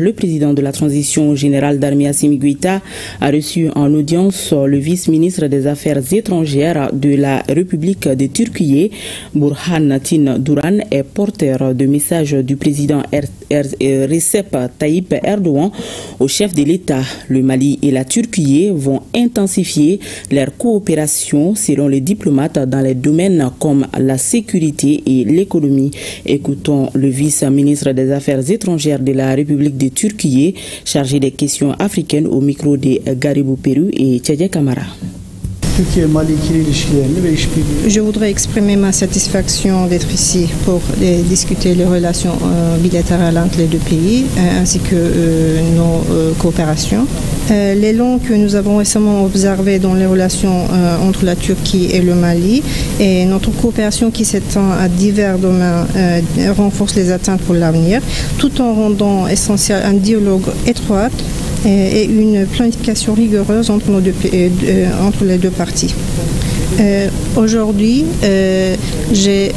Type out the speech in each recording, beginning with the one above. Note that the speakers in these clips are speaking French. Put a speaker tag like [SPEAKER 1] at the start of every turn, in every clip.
[SPEAKER 1] Le président de la transition générale d'Armée Assimi Goïta a reçu en audience le vice-ministre des Affaires étrangères de la République de Turquie, Burhanettin Duran, est porteur de messages du président Recep Tayyip Erdogan au chef de l'État. Le Mali et la Turquie vont intensifier leur coopération selon les diplomates dans les domaines comme la sécurité et l'économie. Écoutons le vice-ministre des Affaires étrangères de la République de Turquie, chargé des questions africaines au micro de Garibou Peru et Tchadja Kamara.
[SPEAKER 2] Je voudrais exprimer ma satisfaction d'être ici pour discuter les relations bilatérales entre les deux pays ainsi que nos coopérations. L'élan que nous avons récemment observé dans les relations entre la Turquie et le Mali et notre coopération qui s'étend à divers domaines renforce les attentes pour l'avenir, tout en rendant essentiel un dialogue étroit et une planification rigoureuse entre les deux parties. Aujourd'hui, j'ai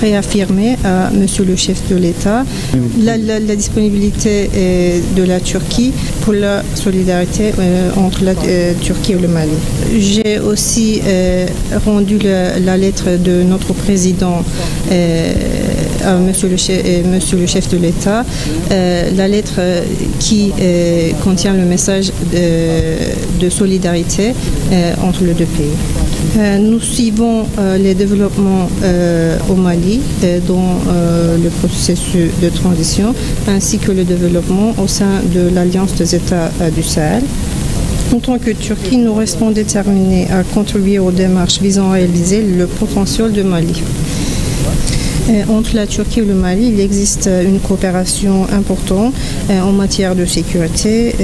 [SPEAKER 2] réaffirmé à Monsieur le chef de l'État la disponibilité de la Turquie pour la solidarité entre la Turquie et le Mali. J'ai aussi rendu la lettre de notre président à Monsieur le chef de l'État, la lettre qui contient le message de solidarité entre les deux pays. Nous suivons les développements au Mali dans le processus de transition ainsi que le développement au sein de l'Alliance des États du Sahel. En tant que Turquie, nous restons déterminés à contribuer aux démarches visant à réaliser le potentiel du Mali. Entre la Turquie et le Mali, il existe une coopération importante en matière de sécurité,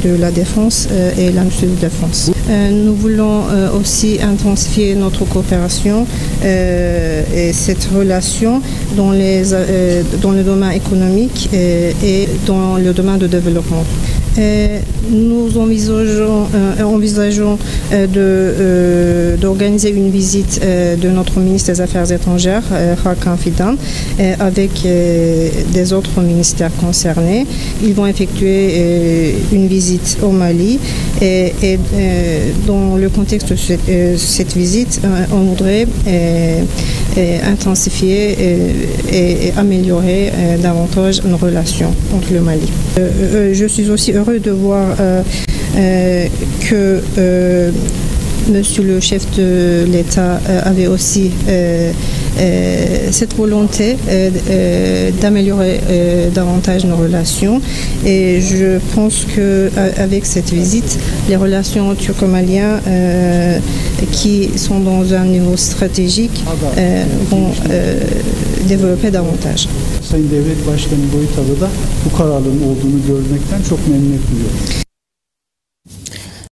[SPEAKER 2] de la défense et l'industrie de défense. Nous voulons aussi intensifier notre coopération et cette relation dans le domaine économique et dans le domaine de développement. Nous envisageons d'organiser une visite de notre ministre des Affaires étrangères, Hakan Fidan, avec des autres ministères concernés. Ils vont effectuer une visite au Mali et dans le contexte de cette visite, on voudrait intensifier et améliorer davantage nos relations entre le Mali. Je suis aussi heureux de voir que Monsieur le chef de l'État avait aussi cette volonté d'améliorer davantage nos relations et je pense qu'avec cette visite, les relations turco-maliennes qui sont dans un niveau stratégique vont développer davantage.
[SPEAKER 3] Sayın Devlet Başkanı Goïta'da da bu kararlılığın olduğunu görmekten çok memnuniyet duyuyorum.